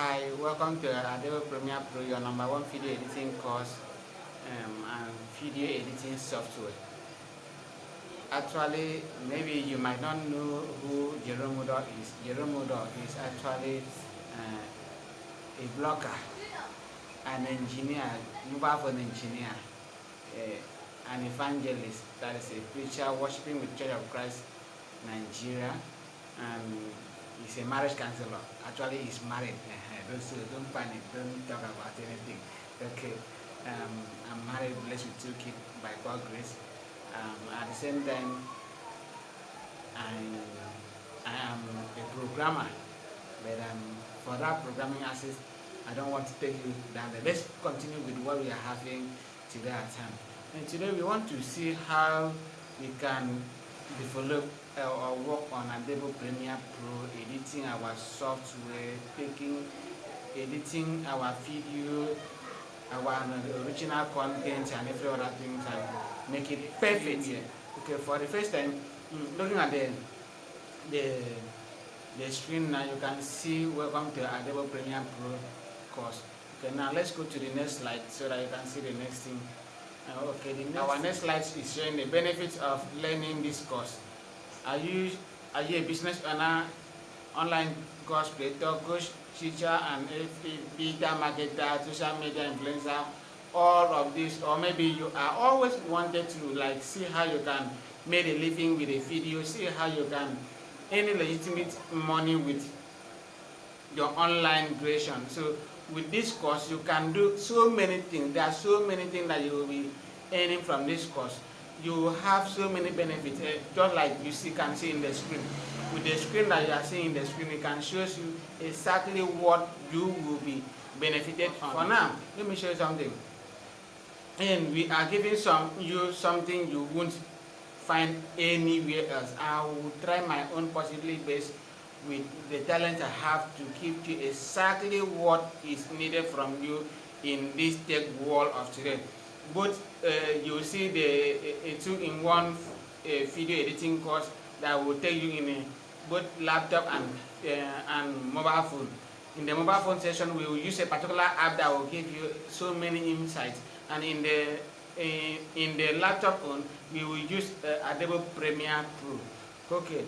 Hi, welcome to Adobe Premiere Pro, your #1 video editing course and video editing software. Actually, maybe you might not know who Jerome is. Jerome is actually a blogger, an engineer, mobile phone engineer, an evangelist, that is a preacher worshiping with Church of Christ, Nigeria, and he's a marriage counselor. Actually, he's married. Don't panic. Don't talk about anything. Okay. I'm married, blessed with 2 kids by God's grace. At the same time, I am a programmer, but for that programming access, I don't want to take you down there. Let's continue with what we are having today at hand. And today we want to see how we can develop or work on Adobe Premiere Pro, editing our software, editing our video, our original content and every other things, and make it perfect. Okay, for the first time, looking at the screen now, you can see welcome to Adobe Premiere Pro course. Okay, now let's go to the next slide so that you can see the next thing. Our next slide is showing the benefits of learning this course. Are you a business owner, online course creator, coach, teacher, and digital marketer, social media influencer, all of this, or maybe you are always wanted to see how you can make a living with a video, see how you can earn legitimate money with your online creation. So with this course, you can do so many things. There are so many things that you will be earning from this course. You have so many benefits, just like you can see in the screen. With the screen that you are seeing in the screen, it can show you exactly what you will be benefited from. For now, let me show you something. And we are giving you something you won't find anywhere else. I will try my own, possibly based with the talent I have, to give you exactly what is needed from you in this tech world of today. Both you will see a 2-in-1 video editing course that will take you in both laptop and mobile phone. In the mobile phone session, we will use a particular app that will give you so many insights, and in the laptop one, we will use Adobe Premiere Pro. Okay,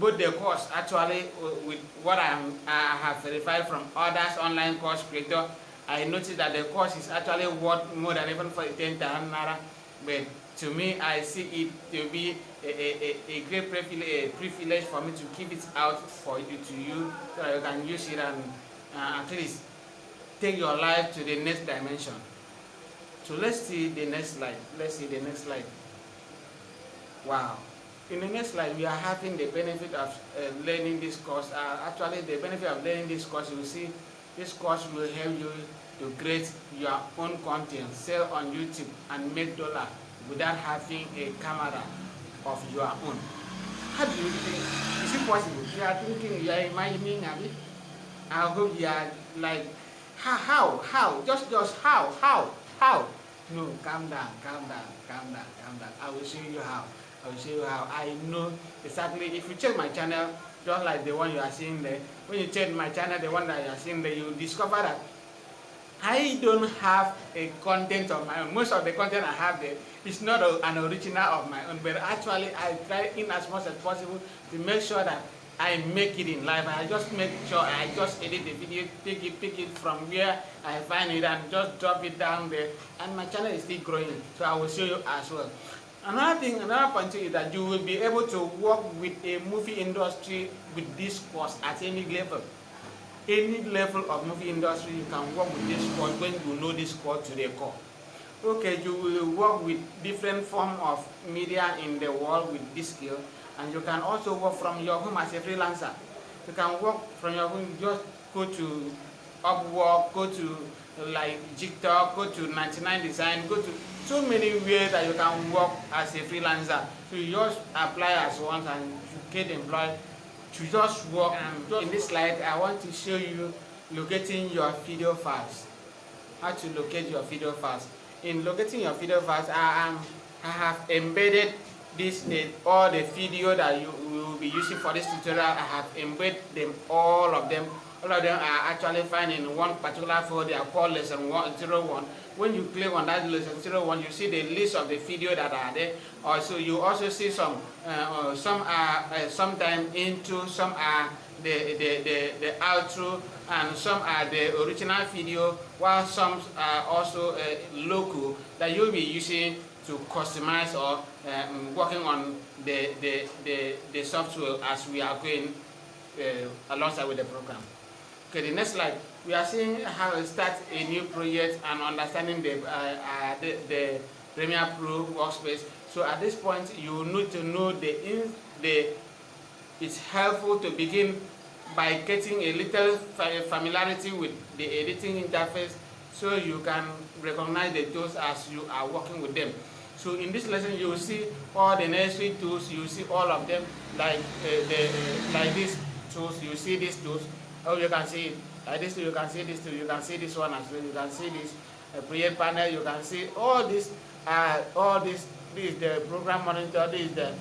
both the course actually with what I have verified from others online course creator, I noticed that the course is actually worth more than even for 10,000 naira. But to me, I see it to be a great privilege for me to keep it out for you so that you can use it and at least take your life to the next dimension. So let's see the next slide. Wow. In the next slide, we are having the benefit of learning this course. Actually, the benefit of learning this course, you will see this course will help you to create your own content, sell on YouTube, and make dollar without having a camera of your own. How do you think? Is it possible? You are thinking, you are imagining, I hope you are like, how? Just how? No, calm down. I will show you how. I know exactly. If you check my channel, just like the one you are seeing there, when you check my channel, the one that you are seeing there, you will discover that I don't have a content of my own. Most of the content I have there is not an original of my own, but actually I try in as much as possible to make sure that I make it in live. I just make sure I just edit the video, pick it from where I find it, and just drop it down there. And my channel is still growing, so I will show you as well. Another point is that you will be able to work with a movie industry with this course at any level. Any level of movie industry, you can work with this course when you know this course to the core. Okay, you will work with different forms of media in the world with this skill, and you can also work from your home as a freelancer. You can work from your home. Just go to Upwork, go to TikTok, go to 99 Design, go to so many ways that you can work as a freelancer. So you just apply as once and you get employed to just work. In this slide, I want to show you locating your video files. How to locate your video files. In locating your video files, I have embedded this all the video that you will be using for this tutorial. I have embedded them, all of them, all of them are actually found in one particular folder called lesson 101. When you click on that lesson 01, you see the list of the video that are there. Also, you also see some are sometimes intro, some are the outro, and some are the original video, while some are also local that you'll be using to customize or working on the software as we are going alongside with the program. Okay, the next slide, we are seeing how to start a new project and understanding the Premiere Pro workspace. So at this point, you need to know it's helpful to begin by getting a little familiarity with the editing interface, so you can recognize the tools as you are working with them. So in this lesson, you will see all the necessary tools. You will see all of them, like these tools. You see these tools. Oh, you can see it. Like this tool, you can see this tool. You can see this one as well. You can see this create panel. You can see all this. This is the program monitor. This is the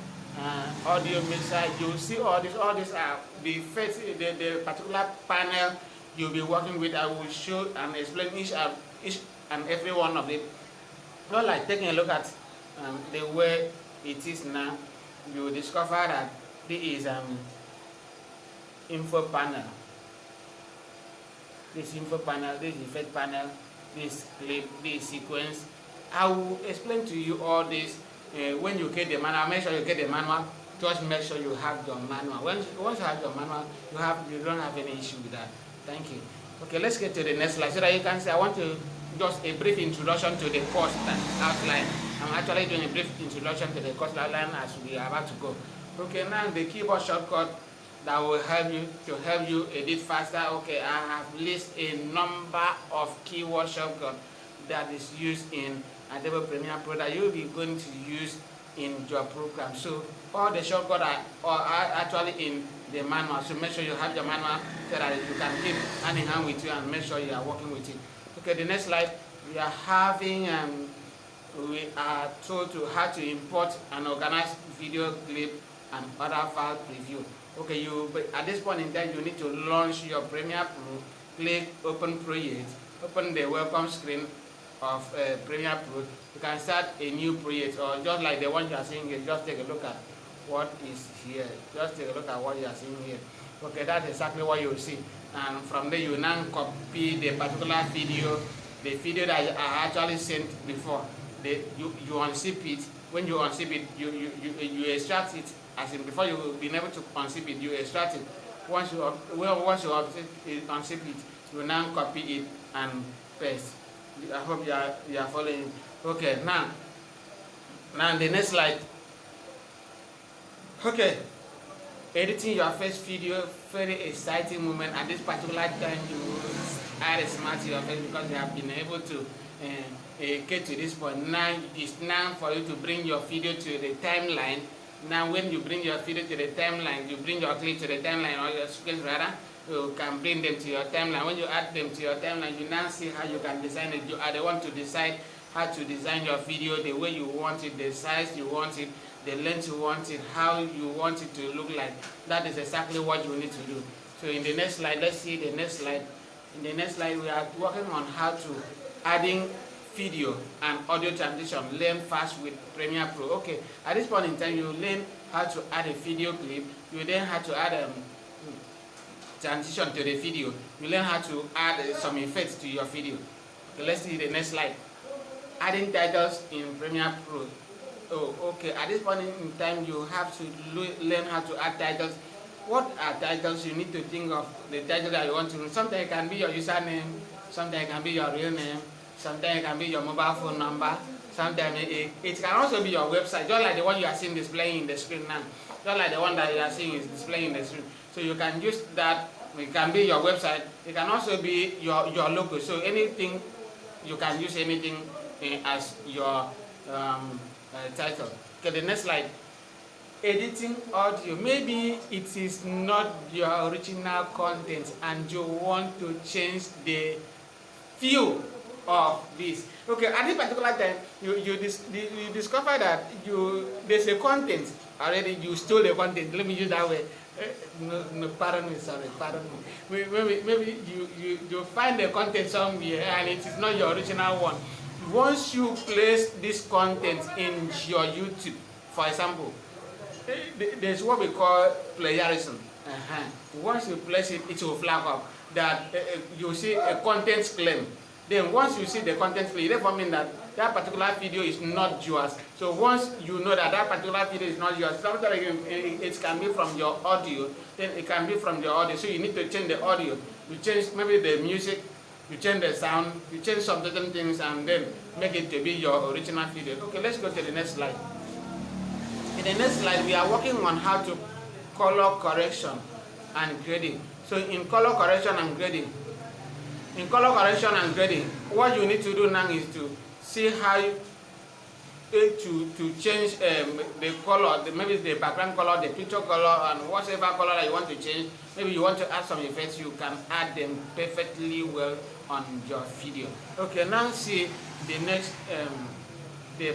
audio mixer. You will see all this. All these are the particular panel you'll be working with. I will show and explain each and every one of it. Not like taking a look at the way it is now, you will discover that this is info panel. This info panel, this effect panel, this clip, this sequence. I will explain to you all this when you get the manual. Make sure you get the manual. Just make sure you have your manual. Once you have your manual, you don't have any issue with that. Thank you. Okay, let's get to the next slide so that you can see. I want to just a brief introduction to the course outline. I'm actually doing a brief introduction to the course outline as we are about to go. Okay, now the keyboard shortcut that will help you edit faster. Okay, I have listed a number of keyword shortcuts that is used in Adobe Premiere Pro that you'll be going to use in your program. So all the shortcuts are actually in the manual. So make sure you have your manual so that you can keep hand in hand with you and make sure you are working with it. Okay, the next slide, we are told to how to import and organize video clip and other file preview. Okay, at this point in time, you need to launch your Premiere Pro. Click Open Project. Open the welcome screen of Premiere Pro. You can start a new project, or just like the one you are seeing here. Just take a look at what is here. Just take a look at what you are seeing here. Okay, that's exactly what you will see. And from there, you now copy the particular video, the video that I actually sent before. You unzip it. When you unzip it, you extract it. As in, before you've been able to unzip it, you extract it. Once you unzip it, you now copy it and paste. I hope you are following. Okay, now the next slide. Okay, editing your first video, very exciting moment. At this particular time, you add a smart to your face because you have been able to get to this point. Now it's now for you to bring your video to the timeline. Now when you bring your video to the timeline, you bring your clip to the timeline, or your sequence rather, you can bring them to your timeline. When you add them to your timeline, you now see how you can design it. You are the one to decide how to design your video the way you want it, the size you want it, the length you want it, how you want it to look like. That is exactly what you need to do. So in the next slide, let's see the next slide. In the next slide, we are working on how to adding video and audio transition. Learn fast with Premiere Pro. Okay, at this point in time, you learn how to add a video clip. You then have to add transition to the video. You learn how to add some effects to your video. Okay, let's see the next slide. Adding titles in Premiere Pro. Oh, okay. At this point in time, you have to learn how to add titles. What are titles? You need to think of the title that you want to. Sometimes it can be your username. Sometimes it can be your real name. Sometimes it can be your mobile phone number. Sometimes it can also be your website, just like the one you are seeing displaying in the screen now. Just like the one that you are seeing is displaying in the screen. So you can use that. It can be your website. It can also be your logo. So anything, you can use anything as your title. Okay, the next slide. Editing audio. Maybe it is not your original content and you want to change the feel of this. Okay, at this particular time, you discover that there's a content already you stole the content. Let me use that way. No, pardon me, sorry, pardon me. Maybe you find the content somewhere and it is not your original one. Once you place this content in your YouTube, for example, there's what we call plagiarism. Once you place it, it will flag up that you see a content claim. Then once you see the content claim, it therefore means that that particular video is not yours. So once you know that that particular video is not yours, sometimes it can be from your audio, then it can be from your audio. So you need to change the audio. You change maybe the music, you change the sound, you change some certain things, and then make it to be your original video. Okay, let's go to the next slide. In the next slide, we are working on how to color correction and grading. So in color correction and grading, what you need to do now is to see how to change the color, maybe the background color, the picture color, and whatever color that you want to change. Maybe you want to add some effects, you can add them perfectly well on your video. Okay, now see the next the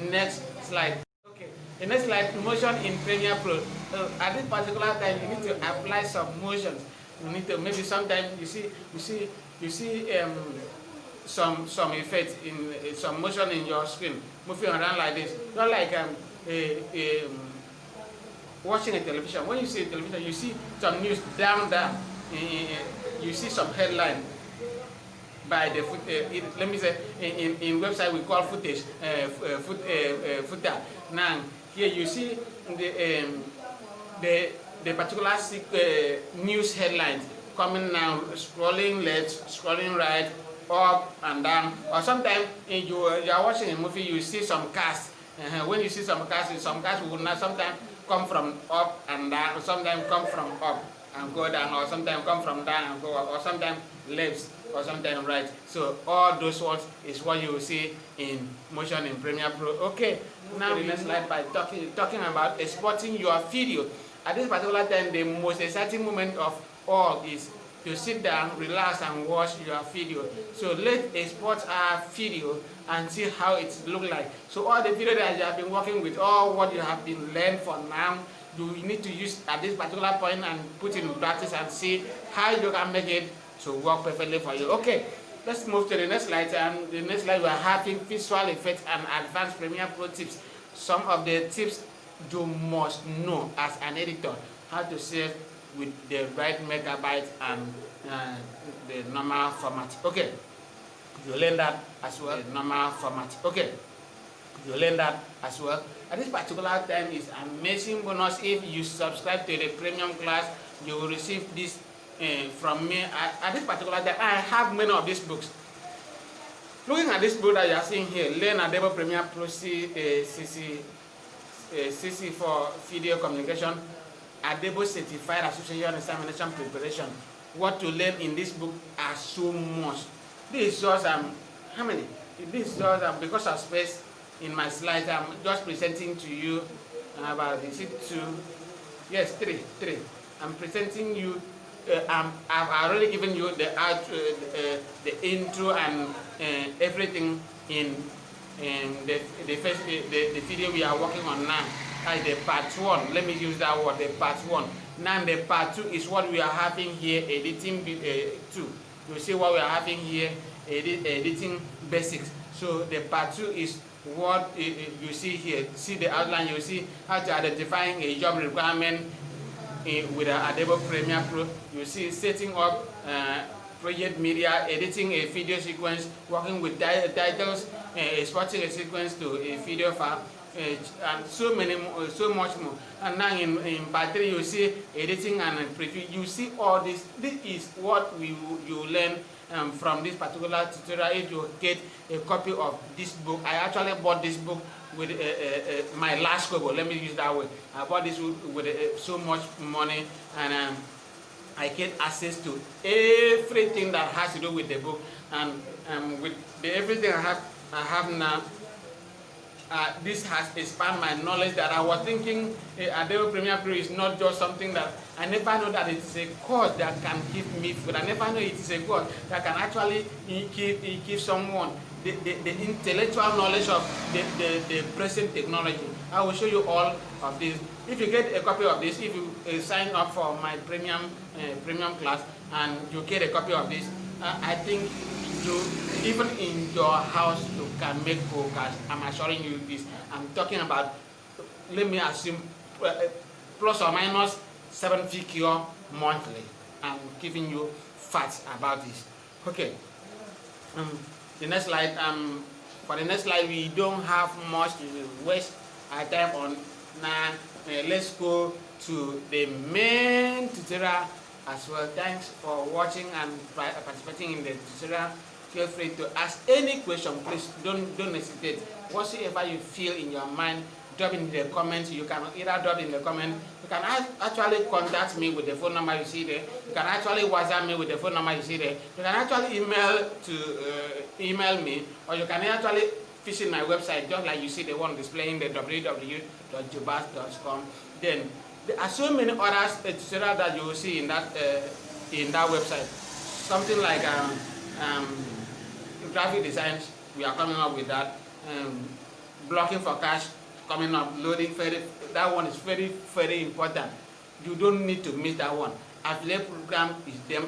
next slide. Okay, the next slide, motion in Premiere Pro. At this particular time, you need to apply some motions. You need to maybe sometimes you see some effect in some motion in your screen, moving around like this. Not like watching a television. When you see a television, you see some news down. You see some headline by the let me say in website we call footage, footer. Now here you see the particular news headlines coming now, scrolling left, scrolling right, up and down. Or sometimes you are watching a movie, you see some cast. When you see some cast will not sometimes come from up and down, or sometimes come from up and go down, or sometimes come from down and go up, or sometimes left, or sometimes right. So all those words is what you will see in motion in Premiere Pro. Okay, now the next slide by talking about exporting your video. At this particular time, the most exciting moment of all is to sit down, relax, and watch your video. So let's export our video and see how it looks like. So all the video that you have been working with, all what you have been learned for now, you need to use at this particular point and put in practice and see how you can make it to work perfectly for you. Okay, let's move to the next slide. And the next slide, we are having visual effects and advanced Premiere Pro tips. Some of the tips you must know as an editor: how to save with the right megabyte and the normal format. Okay, you learn that as well. The normal format. Okay, you learn that as well. At this particular time is amazing bonus. If you subscribe to the premium class, you will receive this from me. At this particular time, I have many of these books. Looking at this book that you are seeing here, Learn Adobe Premiere Pro CC for Video Communication, Adobe Certified Association Examination Preparation. What to learn in this book are so much. This is just how many? This is just because of space in my slides. I'm just presenting to you about three. I'm presenting you. I've already given you the intro and everything in the video we are working on now. The part 1, let me use that word, the part 1. Now the part 2 is what we are having here, editing 2. You see what we are having here, editing basics. So the part 2 is what you see here. See the outline, you see how to identifying a job requirement with Adobe Premiere Pro. You see setting up project media, editing a video sequence, working with titles, exporting a sequence to a video file, and so much more. And now in part 3 you see editing and preview. You see all this. This is what you learn from this particular tutorial. If you get a copy of this book, I actually bought this book with my last kobo, let me use that way. I bought this with so much money, and I get access to everything that has to do with the book, and with everything I have now. This has expanded my knowledge that I was thinking Adobe Premiere Pro is not just something that I never know that it is a course that can give me food. I never know it is a course that can actually give someone the intellectual knowledge of the present technology. I will show you all of this. If you get a copy of this, if you sign up for my premium class and you get a copy of this, I think you, even in your house, you can make podcasts. I'm assuring you this. I'm talking about, let me assume, plus or minus 7 figure monthly. I'm giving you facts about this. Okay. The next slide. For the next slide, we don't have much to waste our time on. Now, let's go to the main tutorial as well. Thanks for watching and participating in the tutorial. Feel free to ask any question. Please don't hesitate. Whatsoever you feel in your mind, drop in the comments. You can either drop in the comment. You can actually contact me with the phone number you see there. You can actually WhatsApp me with the phone number you see there. You can actually email me, or you can actually visit my website, just like you see the one displaying the www.jubass.com. Then there are so many other tutorials that you will see in that website. Something like graphic designs, we are coming up with that. Blocking for cash, coming up. Loading, that one is very, very important. You don't need to miss that one. Affiliate program is there.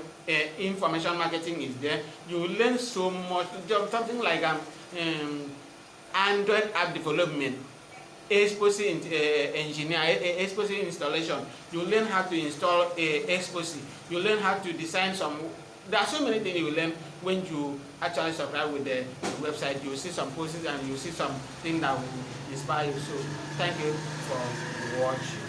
Information marketing is there. You learn so much. Something like Android app development, Exposé Exposé installation. You learn how to install Exposé. You learn how to design some. There are so many things you will learn when you actually subscribe with the website. You will see some posts and you will see some things that will inspire you. So thank you for watching.